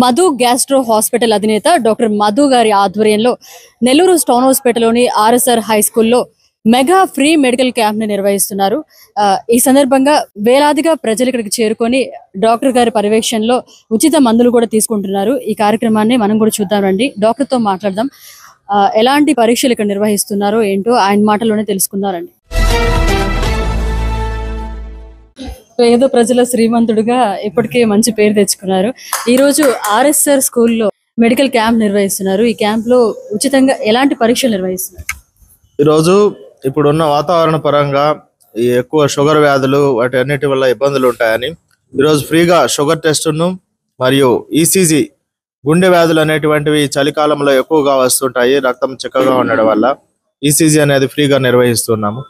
Madhu gastro hospital అధినేత doctor Madhu గారి ఆధ్వర్యంలో నెల్లూరు టౌన్ హాస్పిటల్లోని ఆర్ఎస్ఆర్ హై స్కూల్లో మెగా ఫ్రీ మెడికల్ క్యాంప్ ని నిర్వహిస్తున్నారు. ఈ సందర్భంగా వేలాదిగా ప్రజలు ఇక్కడికి చేరుకొని డాక్టర్ గారి పర్యవేక్షణలో ఉచిత మందులు కూడా తీసుకుంటున్నారు. ఈ కార్యక్రమాన్ని మనం కూడా చూద్దామండి. డాక్టర్ తో మాట్లాడదాం. ఎలాంటి పరీక్షలు ఇక్కడ నిర్వహిస్తున్నారో ఏంటో ఆయన మాటల్లోనే తెలుసుకుందారండి. పేద ప్రజల శ్రీమంతుడుగా ఇప్పటికే మంచి పేరు తెచ్చుకున్నారు. ఈ రోజు ఆర్ఎస్ఆర్ స్కూల్లో మెడికల్ క్యాంప్ నిర్వహిస్తున్నారు. ఈ క్యాంప్ లో ఉచితంగా ఎలాంటి పరీక్షలు నిర్వహిస్తున్నారు? ఈరోజు ఇప్పుడున్న వాతావరణ పరంగా ఈ ఎక్కువ షుగర్ వ్యాధులు వాటి అన్నిటి వల్ల ఇబ్బందులు ఉంటాయని ఈరోజు ఫ్రీగా షుగర్ టెస్టును మరియు ఈసీజీ గుండె వ్యాధులు అనేటువంటివి చలికాలంలో ఎక్కువగా వస్తుంటాయి. రక్తం చిక్కగా ఉండడం వల్ల ఈసీజీ అనేది ఫ్రీగా నిర్వహిస్తున్నాము.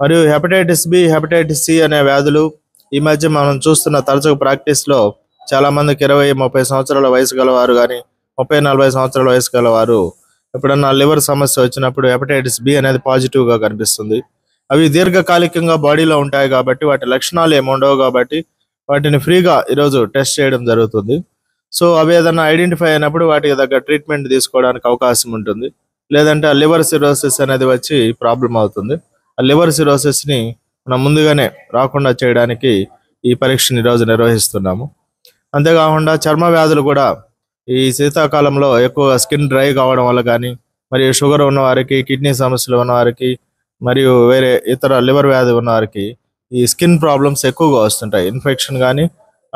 మరియు హెపటైటిస్ బి, హెపటైటిస్ సి అనే వ్యాధులు ఈ మధ్య మనం చూస్తున్న తరచుగా ప్రాక్టీస్లో చాలా మందికి 20-30 సంవత్సరాల వయసు గలవారు కానీ 30-40 సంవత్సరాల వయసు గలవారు ఎప్పుడన్నా లివర్ సమస్య వచ్చినప్పుడు హెపటైటిస్ బి అనేది పాజిటివ్గా కనిపిస్తుంది. అవి దీర్ఘకాలికంగా బాడీలో ఉంటాయి కాబట్టి వాటి లక్షణాలు ఏముండవు కాబట్టి వాటిని ఫ్రీగా ఈరోజు టెస్ట్ చేయడం జరుగుతుంది. సో అవి ఏదైనా ఐడెంటిఫై అయినప్పుడు వాటికి తగ్గ ట్రీట్మెంట్ తీసుకోవడానికి అవకాశం ఉంటుంది. లేదంటే ఆ లివర్ సిరోసిస్ అనేది వచ్చి ప్రాబ్లం అవుతుంది. ఆ లివర్ సిరోసిస్ని మనం ముందుగానే రాకుండా చేయడానికి ఈ పరీక్షను ఈరోజు నిర్వహిస్తున్నాము. అంతేకాకుండా చర్మ వ్యాధులు కూడా ఈ శీతాకాలంలో ఎక్కువ స్కిన్ డ్రై కావడం వల్ల కానీ, మరియు షుగర్ ఉన్నవారికి, కిడ్నీ సమస్యలు ఉన్నవారికి, మరియు వేరే ఇతర లివర్ వ్యాధి ఉన్నవారికి ఈ స్కిన్ ప్రాబ్లమ్స్ ఎక్కువగా వస్తుంటాయి. ఇన్ఫెక్షన్ కానీ,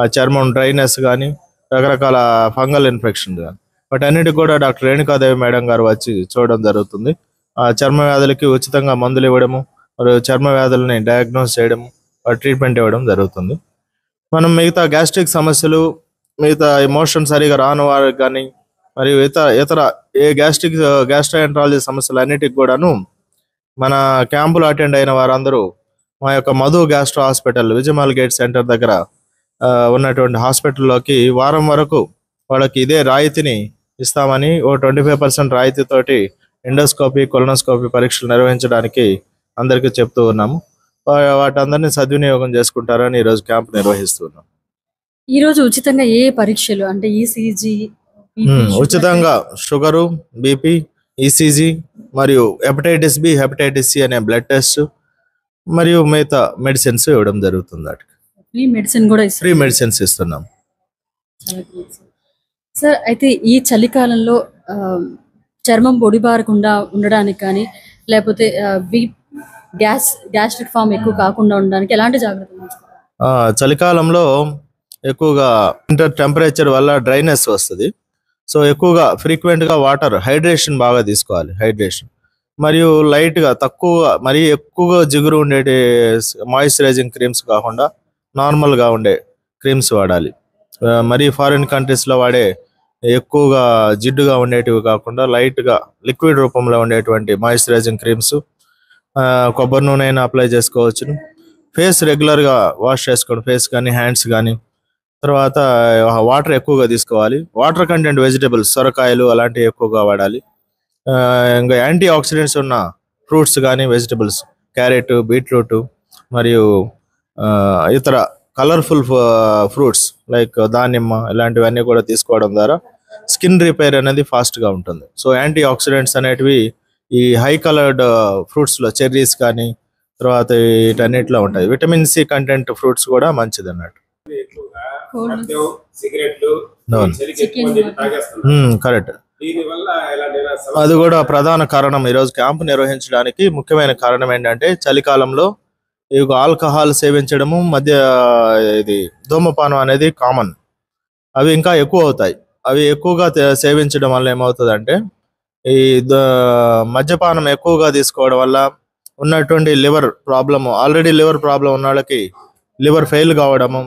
ఆ చర్మం డ్రైనెస్ కానీ, రకరకాల ఫంగల్ ఇన్ఫెక్షన్ కానీ వాటన్నిటికి కూడా డాక్టర్ రేణుకాదేవి మేడం గారు వచ్చి చూడడం జరుగుతుంది. ఆ చర్మ వ్యాధులకి ఉచితంగా మందులు ఇవ్వడము, మరియు చర్మ వ్యాధులని డయాగ్నోస్ చేయడం, ట్రీట్మెంట్ ఇవ్వడం జరుగుతుంది. మనం మిగతా గ్యాస్ట్రిక్ సమస్యలు, మిగతా ఎమోషన్ సరిగా రాని వారికి కానీ, మరియు ఇతర ఏ గ్యాస్ట్రాంట్రాలజీ సమస్యలు అన్నిటికి కూడాను మన క్యాంపులు అటెండ్ అయిన వారందరూ మా యొక్క Madhu gastro hospital Vijaya mall gate centre దగ్గర ఉన్నటువంటి హాస్పిటల్లోకి వారం వరకు వాళ్ళకి ఇదే రాయితీని ఇస్తామని, ఓ 25% రాయితీతోటి ఎండోస్కోపీ, కొలనోస్కోపీ పరీక్షలు నిర్వహించడానికి అందరికీ చెప్తూ ఉన్నాము. వాటందరినీ సద్వినియోగం చేసుకుంటారని ఈరోజు క్యాంప్ నిర్వహిస్తున్నాం. ఈ రోజు ఉచితంగా ఏ పరీక్షలు అంటే ఈసీజీ, ఉచితంగా షుగరు, బీపీ, ఈసీజీ మరియు హెపటైటిస్ బి, హెపటైటిస్ సి అనే బ్లడ్ టెస్ట్ మరియు మిగతా మెడిసిన్స్ ఇవ్వడం జరుగుతుంది. ఫ్రీ మెడిసిన్స్ ఇస్తున్నాం సార్. అయితే ఈ చలికాలంలో చర్మం పొడిబారకుండా ఉండడానికి కానీ, లేకపోతే గ్యాస్ట్రిక్ ఫామ్ ఎక్కువ కాకుండా ఉండడానికి ఎలాంటి జాగ్రత్తలు? చలికాలంలో ఎక్కువగా ఇంటర్ టెంపరేచర్ వల్ల డ్రైనెస్ వస్తుంది. సో ఎక్కువగా ఫ్రీక్వెంట్గా వాటర్ హైడ్రేషన్ బాగా తీసుకోవాలి. హైడ్రేషన్ మరియు లైట్గా తక్కువ మరీ ఎక్కువగా జిగురు ఉండేటి మాయిశ్చరైజింగ్ క్రీమ్స్ కాకుండా నార్మల్గా ఉండే క్రీమ్స్ వాడాలి. మరీ ఫారిన్ కంట్రీస్లో వాడే ఎక్కువగా జిడ్డుగా ఉండేటివి కాకుండా లైట్గా లిక్విడ్ రూపంలో ఉండేటువంటి మాయిశ్చరైజింగ్ క్రీమ్స్, కొబ్బరి నూనె అయినా అప్లై చేసుకోవచ్చును. ఫేస్ రెగ్యులర్గా వాష్ చేసుకోండి, ఫేస్ కానీ హ్యాండ్స్ కానీ. తర్వాత వాటర్ ఎక్కువగా తీసుకోవాలి. వాటర్ కంటెంట్ వెజిటబుల్స్, సొరకాయలు అలాంటివి ఎక్కువగా వాడాలి. ఇంకా యాంటీ ఆక్సిడెంట్స్ ఉన్న ఫ్రూట్స్ కానీ వెజిటబుల్స్, క్యారెట్, బీట్రూట్ మరియు ఇతర కలర్ఫుల్ ఫ్రూట్స్ లైక్ దానిమ్మ ఇలాంటివన్నీ కూడా తీసుకోవడం ద్వారా స్కిన్ రిపేర్ అనేది ఫాస్ట్గా ఉంటుంది. సో యాంటీ ఆక్సిడెంట్స్ అనేటివి ఈ హై కలర్డ్ ఫ్రూట్స్లో, చెర్రీస్ కానీ తర్వాత వీటన్నిటిలో ఉంటాయి. విటమిన్ సి కంటెంట్ ఫ్రూట్స్ కూడా మంచిది అన్నట్టు. కరెక్ట్. అది కూడా ప్రధాన కారణం. ఈరోజు క్యాంపు నిర్వహించడానికి ముఖ్యమైన కారణం ఏంటంటే చలికాలంలో ఈ ఆల్కహాల్ సేవించడము, ఇది ధూమపానం అనేది కామన్. అవి ఇంకా ఎక్కువ అవుతాయి. అవి ఎక్కువగా సేవించడం వల్ల ఏమవుతుందంటే ఈ మద్యపానం ఎక్కువగా తీసుకోవడం వల్ల ఉన్నటువంటి liver problem, already liver problem ఉన్న వాళ్ళకి లివర్ ఫెయిల్ కావడము,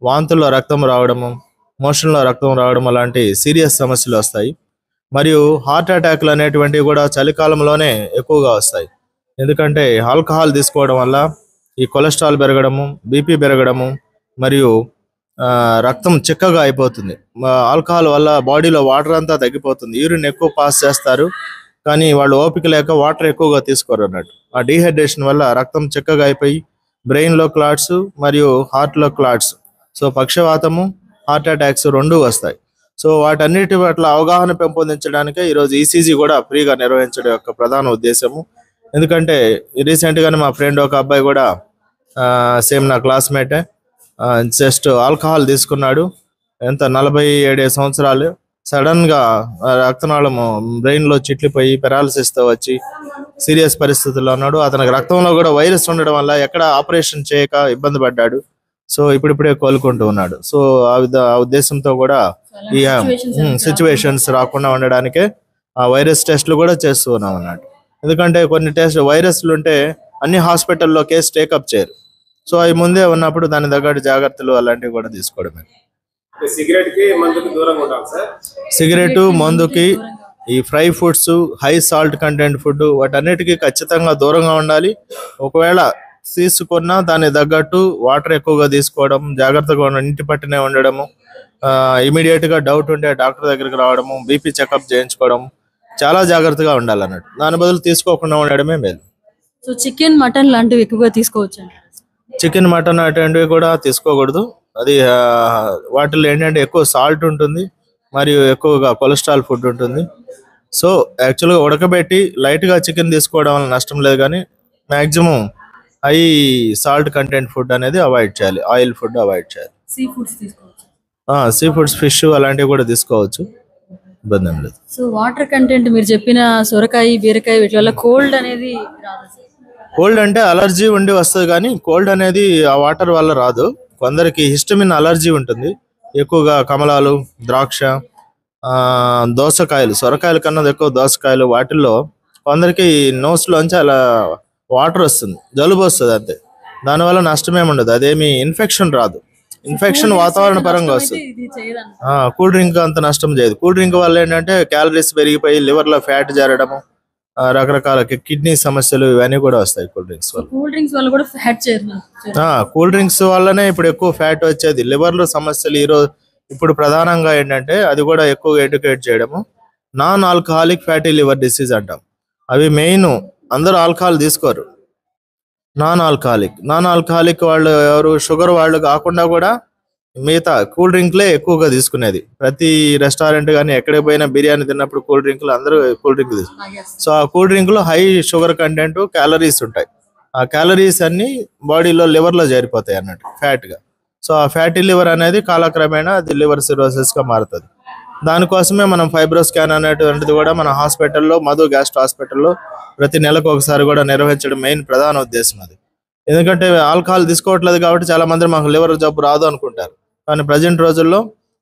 వాంతుల్లో రక్తం రావడము, మోషన్లో రక్తం రావడం అలాంటి సీరియస్ సమస్యలు వస్తాయి. మరియు హార్ట్ అటాక్లు అనేటువంటివి కూడా చలికాలంలోనే ఎక్కువగా వస్తాయి. ఎందుకంటే ఆల్కహాల్ తీసుకోవడం వల్ల ఈ కొలెస్ట్రాల్ పెరగడము, బీపీ పెరగడము, మరియు రక్తం చిక్కగా అయిపోతుంది. ఆల్కహాల్ వల్ల బాడీలో వాటర్ అంతా తగ్గిపోతుంది. యూరిన్ ఎక్కువ పాస్ చేస్తారు కానీ వాళ్ళు ఓపిక లేక వాటర్ ఎక్కువగా తీసుకోరు అన్నట్టు. ఆ డీహైడ్రేషన్ వల్ల రక్తం చిక్కగా అయిపోయి బ్రెయిన్లో క్లాట్స్ మరియు హార్ట్లో క్లాట్స్, సో పక్షవాతము, హార్ట్ అటాక్స్ 2 వస్తాయి. సో వాటన్నిటి పట్ల అవగాహన పెంపొందించడానికే ఈరోజు ఈసీజీ కూడా ఫ్రీగా నిర్వహించడం యొక్క ప్రధాన ఉద్దేశము. ఎందుకంటే రీసెంట్గానే మా ఫ్రెండ్ ఒక అబ్బాయి కూడా సేమ్ నా క్లాస్మేటే జస్ట్ ఆల్కహాల్ తీసుకున్నాడు. ఎంత 47 సంవత్సరాలు. సడన్గా రక్తనాళము బ్రెయిన్లో చిట్లిపోయి పెరాలసిస్తో వచ్చి సీరియస్ పరిస్థితుల్లో ఉన్నాడు. అతనికి రక్తంలో కూడా వైరస్ ఉండడం వల్ల ఎక్కడ ఆపరేషన్ చేయక ఇబ్బంది పడ్డాడు. సో ఇప్పుడిప్పుడే కోలుకుంటూ ఉన్నాడు. సో ఆ ఉద్దేశంతో కూడా ఈ సిచ్యువేషన్స్ రాకుండా ఉండడానికే ఆ వైరస్ టెస్ట్లు కూడా చేస్తూ ఉన్నాం అన్నట్టు. ఎందుకంటే కొన్ని వైరస్లు ఉంటే అన్ని హాస్పిటల్లో కేసు టేకప్ చేయరు. సో అవి ముందే ఉన్నప్పుడు దాని తగ్గట్టు జాగ్రత్తలు అలాంటివి కూడా తీసుకోవడమే. సిగరెట్, మందుకి, ఈ fry foods, high salt content food వాటన్నిటికీ ఖచ్చితంగా దూరంగా ఉండాలి. ఒకవేళ తీసుకున్నా దాని తగ్గట్టు వాటర్ ఎక్కువగా తీసుకోవడం, జాగ్రత్తగా ఇంటి పట్టునే ఉండడము, ఇమీడియట్ గా డౌట్ ఉంటే డాక్టర్ దగ్గరికి రావడము, బీపీ చెకప్ చేయించుకోవడం, చాలా జాగ్రత్తగా ఉండాలన్నట్టు. దాని బదులు తీసుకోకుండా ఉండడమే మేలు. సో చికెన్, మటన్ లాంటివి ఎక్కువగా తీసుకోవచ్చు. చికెన్, మటన్ అటువంటివి కూడా తీసుకోకూడదు. అది వాటిలో ఏంటంటే ఎక్కువ సాల్ట్ ఉంటుంది మరియు ఎక్కువగా కొలెస్ట్రాల్ ఫుడ్ ఉంటుంది. సో యాక్చువల్గా ఉడకబెట్టి లైట్గా చికెన్ తీసుకోవడం వల్ల నష్టం లేదు, కానీ maximum high salt content food అనేది అవాయిడ్ చేయాలి. ఆయిల్ ఫుడ్ అవాయిడ్ చేయాలి. సీ ఫుడ్స్, ఫిష్ అలాంటివి కూడా తీసుకోవచ్చు, ఇబ్బంది ఏం లేదు. సో వాటర్ కంటెంట్ మీరు చెప్పిన సొరకాయ, బీరకాయ వీటి వల్ల కోల్డ్ అనేది రాదు. కోల్డ్ అంటే అలర్జీ ఉండి వస్తుంది, కానీ కోల్డ్ అనేది ఆ వాటర్ వల్ల రాదు. కొందరికి హిస్టమిన్ అలర్జీ ఉంటుంది. ఎక్కువగా కమలాలు, ద్రాక్ష, దోసకాయలు, సొరకాయల కన్నా ఎక్కువ దోసకాయలు, వాటిల్లో కొందరికి నోస్లోంచి అలా వాటర్ వస్తుంది, జలుబు వస్తుంది అంతే. దానివల్ల నష్టమేమి ఉండదు, అదేమి ఇన్ఫెక్షన్ రాదు. ఇన్ఫెక్షన్ వాతావరణ పరంగా వస్తుంది. కూల్ డ్రింక్ అంత నష్టం చేయదు. కూల్ డ్రింక్ వల్ల ఏంటంటే క్యాలరీస్ పెరిగిపోయి లివర్లో ఫ్యాట్ చేరడము, రకరకాల కిడ్నీ సమస్యలు ఇవన్నీ కూడా వస్తాయి కూల్ డ్రింక్స్ వల్ల. కూల్ డ్రింక్స్ వల్లనే ఇప్పుడు ఎక్కువ ఫ్యాట్ వచ్చేది, లివర్లో సమస్యలు ఈరోజు ఇప్పుడు ప్రధానంగా ఏంటంటే అది కూడా ఎక్కువగా ఎడ్యుకేట్ చేయడము. Non alcoholic fatty liver disease అంటాం. అవి మెయిన్, అందరూ ఆల్కహాల్ తీసుకోరు. నాన్ ఆల్కహాలిక్ వాళ్ళు ఎవరు, షుగర్ వాళ్ళు కాకుండా కూడా మిగతా కూల్ డ్రింక్లే ఎక్కువగా తీసుకునేది. ప్రతి రెస్టారెంట్ కానీ ఎక్కడికి పోయినా బిర్యానీ తిన్నప్పుడు కూల్ డ్రింక్లు అందరూ కూల్ డ్రింక్ తీసుకుంటారు. సో ఆ కూల్ డ్రింక్లో హై షుగర్ కంటెంట్, క్యాలరీస్ ఉంటాయి. ఆ క్యాలరీస్ అన్ని బాడీలో లివర్లో చేరిపోతాయి అన్నట్టు ఫ్యాట్గా. సో ఆ ఫ్యాటీ లివర్ అనేది కాలక్రమేణా అది లివర్ సిరోసిస్గా మారుతుంది. దానికోసమే మనం ఫైబ్రో స్కాన్ అనేటువంటిది కూడా మన హాస్పిటల్లో, మధు గ్యాస్ట్రో హాస్పిటల్లో ప్రతి నెలకు ఒకసారి కూడా నిర్వహించడం మెయిన్ ప్రధాన ఉద్దేశం అది. ఎందుకంటే ఆల్కహాల్ తీసుకోవట్లేదు కాబట్టి చాలా మంది మాకు లివర్ జబ్బు రాదు అనుకుంటారు. కానీ ప్రజెంట్ రోజుల్లో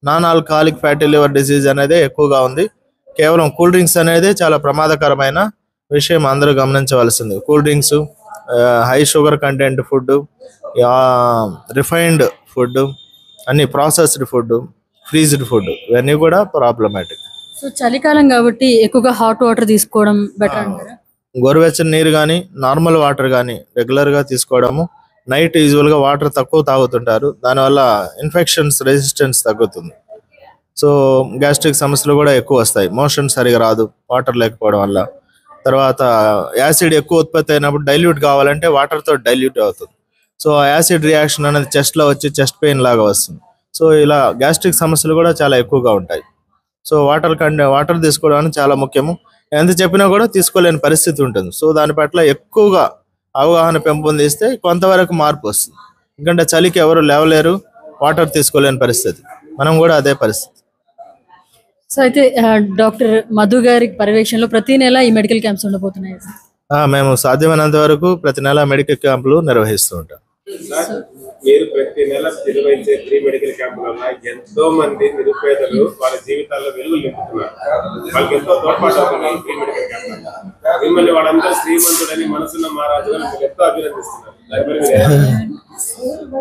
non alcoholic fatty liver disease అనేది ఎక్కువగా ఉంది. కేవలం కూల్ డ్రింక్స్ అనేది చాలా ప్రమాదకరమైన విషయం, అందరూ గమనించవలసింది. Cool drinks, high sugar content food, refined food, అన్ని ప్రాసెస్డ్ ఫుడ్, ఫ్రీజ్డ్ ఫుడ్, ఇవన్నీ కూడా ప్రాబ్లమాటిక్. సో చలికాలం కాబట్టి ఎక్కువగా హాట్ వాటర్ తీసుకోవడం బెటర్ అంటారా? గోరువెచ్చని నీరు కానీ, నార్మల్ వాటర్ కానీ రెగ్యులర్గా తీసుకోవడము. నైట్ యూజువల్గా వాటర్ తక్కువ తాగుతుంటారు, దానివల్ల ఇన్ఫెక్షన్స్ రెసిస్టెన్స్ తగ్గుతుంది. సో గ్యాస్ట్రిక్ సమస్యలు కూడా ఎక్కువ వస్తాయి, మోషన్ సరిగా రాదు వాటర్ లేకపోవడం వల్ల. తర్వాత యాసిడ్ ఎక్కువ ఉత్పత్తి అయినప్పుడు డైల్యూట్ కావాలంటే వాటర్తో డైల్యూట్ అవుతుంది. సో ఆ యాసిడ్ రియాక్షన్ అనేది చెస్ట్లో వచ్చి చెస్ట్ పెయిన్ లాగా వస్తుంది. సో ఇలా గ్యాస్ట్రిక్ సమస్యలు కూడా చాలా ఎక్కువగా ఉంటాయి. సో వాటర్ తీసుకోవడానికి చాలా ముఖ్యము. ఎంత చెప్పినా కూడా తీసుకోలేని పరిస్థితి ఉంటుంది. సో దాని పట్ల ఎక్కువగా అవగాహన పెంపొందిస్తే కొంతవరకు మార్పు వస్తుంది. ఎందుకంటే చలికి ఎవరు లేవలేరు, వాటర్ తీసుకోలేని పరిస్థితి, మనం కూడా అదే పరిస్థితి. సో అయితే డాక్టర్ మధు గారి పర్యవేక్షణలో ప్రతి నెల ఈ మెడికల్ క్యాంప్స్ ఉండబోతున్నాయి. మేము సాధ్యమైనంత వరకు ప్రతి నెల మెడికల్ క్యాంపులు నిర్వహిస్తూ ఉంటాం. మీరు ప్రతి నెల నిర్వహించే ఫ్రీ మెడికల్ క్యాంపుల వల్ల ఎంతో మంది నిరుపేదలు వాళ్ళ జీవితాల్లో వెలుగులు నింపుతున్నారు. వాళ్ళకి ఎంతో తోడ్పాటు ఫ్రీ మెడికల్ క్యాంప్. మిమ్మల్ని వాళ్ళందరూ శ్రీమంతుడని మనసున్న మహారాజు ఎంతో అభినందిస్తున్నారు.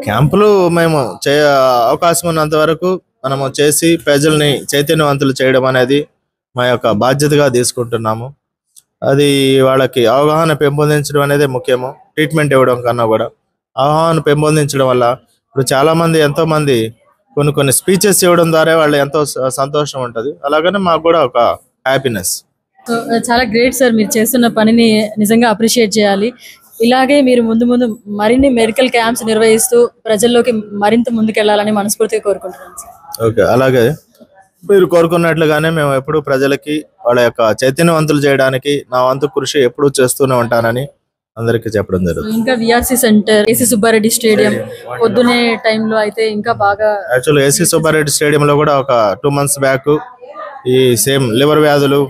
క్యాంపులు మేము అవకాశం ఉన్నంత వరకు మనము చేసి ప్రజల్ని చైతన్యవంతులు చేయడం అనేది మా యొక్క బాధ్యతగా తీసుకుంటున్నాము. అది వాళ్ళకి అవగాహన పెంపొందించడం అనేది ముఖ్యము. ట్రీట్మెంట్ ఇవ్వడం కన్నా కూడా అవగాహన పెంపొందించడం వల్ల ఇప్పుడు చాలా మంది, ఎంతో మంది కొన్ని స్పీచెస్ ఇవ్వడం ద్వారా వాళ్ళు ఎంతో సంతోషం ఉంటుంది. అలాగనే మాకు కూడా ఒక హ్యాపీనెస్. చాలా గ్రేట్ సార్, మీరు చేస్తున్న పనిని నిజంగా అప్రిషియేట్ చేయాలి. ఇలాగే మీరు ముందు మరిన్ని మెడికల్ క్యాంప్స్ నిర్వహిస్తూ ప్రజల్లోకి మరింత ముందుకెళ్లాలని మనస్ఫూర్తిగా కోరుకుంటున్నాను సార్. ఓకే, అలాగే మీరు కోరుకున్నట్లుగానే మేము ఎప్పుడు ప్రజలకి వాళ్ళ యొక్క చైతన్యవంతులు చేయడానికి నా వంతు కృషి ఎప్పుడూ చేస్తూనే ఉంటానని అందరికీ చెప్పడం జరుగుతుంది. ఇంకా VRC center, AC Subbareddy stadium పొద్దునే టైంలో అయితే ఇంకా బాగా యాక్చువల్గా ఏసీ సుబ్బారెడ్డి స్టేడియంలో కూడా ఒక 2 months బ్యాక్ ఈ సేమ్ లివర్ వ్యాధులు,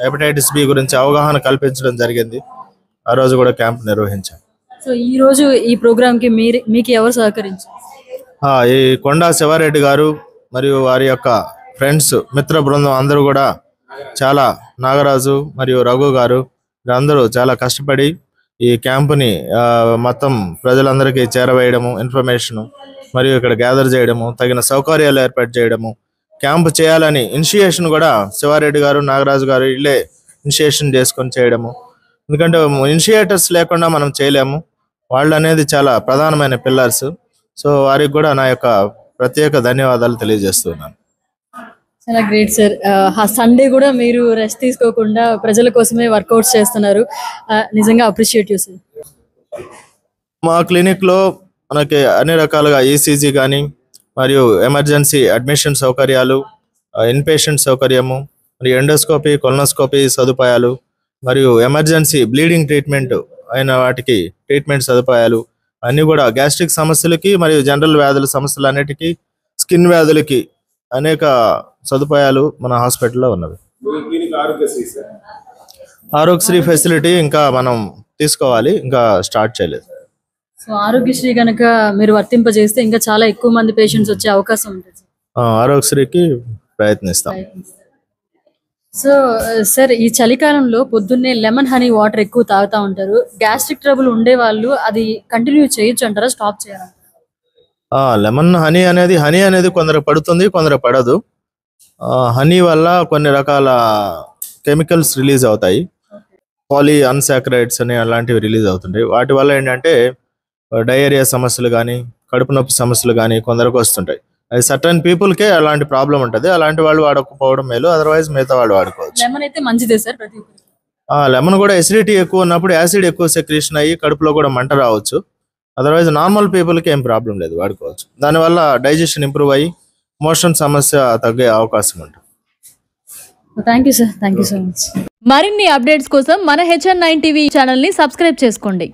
హెపటైటిస్ బి గురించి అవగాహన కల్పించడం జరిగింది. ఆ రోజు కూడా క్యాంప్ నిర్వహించాం. సో ఈ రోజు ఈ ప్రోగ్రామ్ కి మీకు ఎవరు సహకరించారు? ఈ కొండా శివారెడ్డి గారు మరియు వారి యొక్క ఫ్రెండ్స్, మిత్ర బృందం అందరూ కూడా చాలా, నాగరాజు మరియు రఘు గారు అందరూ చాలా కష్టపడి ఈ క్యాంపుని మొత్తం ప్రజలందరికీ చేరవేయడము, ఇన్ఫర్మేషన్ మరియు ఇక్కడ గ్యాదర్ చేయడము, తగిన సౌకర్యాలు ఏర్పాటు చేయడము, క్యాంపు చేయాలని ఇనిషియేషన్ కూడా శివారెడ్డి గారు, నాగరాజు గారు ఇళ్ళే ఇనిషియేషన్ చేసుకొని చేయడము. ఎందుకంటే ఇనిషియేటర్స్ లేకుండా మనం చేయలేము. వాళ్ళు అనేది చాలా ప్రధానమైన పిల్లర్స్. సో వారికి కూడా నా యొక్క ప్రత్యేక ధన్యవాదాలు తెలియజేస్తున్నాను. చాలా గ్రేట్ సార్. సండే కూడా మీరు రెస్ట్ తీసుకోకుండా ప్రజల కోసమే వర్కౌట్స్ చేస్తున్నారు. నిజంగా అప్రిషియేట్ యూ సార్. మా క్లినిక్లో మనకి అన్ని రకాలుగా ఈసీజీ కానీ మరియు ఎమర్జెన్సీ అడ్మిషన్ సౌకర్యాలు, ఇన్పేషెంట్ సౌకర్యము, మరియు ఎండోస్కోపీ, కొలనోస్కోపీ సదుపాయాలు, మరియు ఎమర్జెన్సీ బ్లీడింగ్ ట్రీట్మెంట్ అయిన వాటికి ట్రీట్మెంట్ సదుపాయాలు అన్నీ కూడా గ్యాస్ట్రిక్ సమస్యలకి మరియు జనరల్ వ్యాధుల సమస్యలన్నిటికీ, స్కిన్ వ్యాధులకి అనేక సదుపాయాలు మన హాస్పిటల్లో ఉన్నవి. ఆరోగ్యశ్రీ ఫెసిలిటీ ఇంకా మనం తీసుకోవాలి, ఇంకా స్టార్ట్ చేయలేదు. సో ఆరోగ్యశ్రీ కనుక మీరు వర్తింపజేస్తే ఇంకా చాలా ఎక్కువ మంది పేషెంట్స్ వచ్చే అవకాశం ఉంటుంది. ఆరోగ్యశ్రీకి ప్రయత్నిస్తాం. సో సార్, ఈ చలికాలంలో పొద్దున్నే లెమన్ హనీ వాటర్ ఎక్కువ తాగుతూ ఉంటారు. గ్యాస్ట్రిక్ ట్రబుల్ ఉండే వాళ్ళు అది కంటిన్యూ చేయొచ్చు అంటారా, స్టాప్ చేయాలంటారా? లెమన్ హనీ అనేది కొందరు పడుతుంది, కొందరు పడదు. హనీ వల్ల కొన్ని రకాల కెమికల్స్ రిలీజ్ అవుతాయి. పాలీ అన్సాకరైడ్స్ అని అలాంటివి రిలీజ్ అవుతుంటాయి. వాటి వల్ల ఏంటంటే డయేరియా సమస్యలు కానీ, కడుపు నొప్పి సమస్యలు కానీ కొందరికి వస్తుంటాయి. అది సర్టన్ పీపుల్కే అలాంటి ప్రాబ్లం ఉంటుంది. అలాంటి వాళ్ళు వాడకపోవడం మేలు, అదర్వైజ్ మిగతా వాళ్ళు వాడుకోవచ్చు. లెమన్ అయితే మంచిదే సార్ ప్రతి ఒక్కరికి. లెమన్ కూడా ఎసిడిటీ ఎక్కువ ఉన్నప్పుడు యాసిడ్ ఎక్కువ సెక్రీషన్ అయ్యి కడుపులో కూడా మంట రావచ్చు. అదర్వైజ్ నార్మల్ పీపుల్కి ఏం ప్రాబ్లం లేదు, వాడుకోవచ్చు. దానివల్ల డైజెషన్ ఇంప్రూవ్ అయ్యి మోషన్ సమస్య తగ్గే అవకాశం ఉంటుంది. Thank you sir, thank you so much. మరిన్ని అప్డేట్స్ కోసం మన HN9 టీవీ ఛానల్ని సబ్స్క్రైబ్ చేసుకోండి.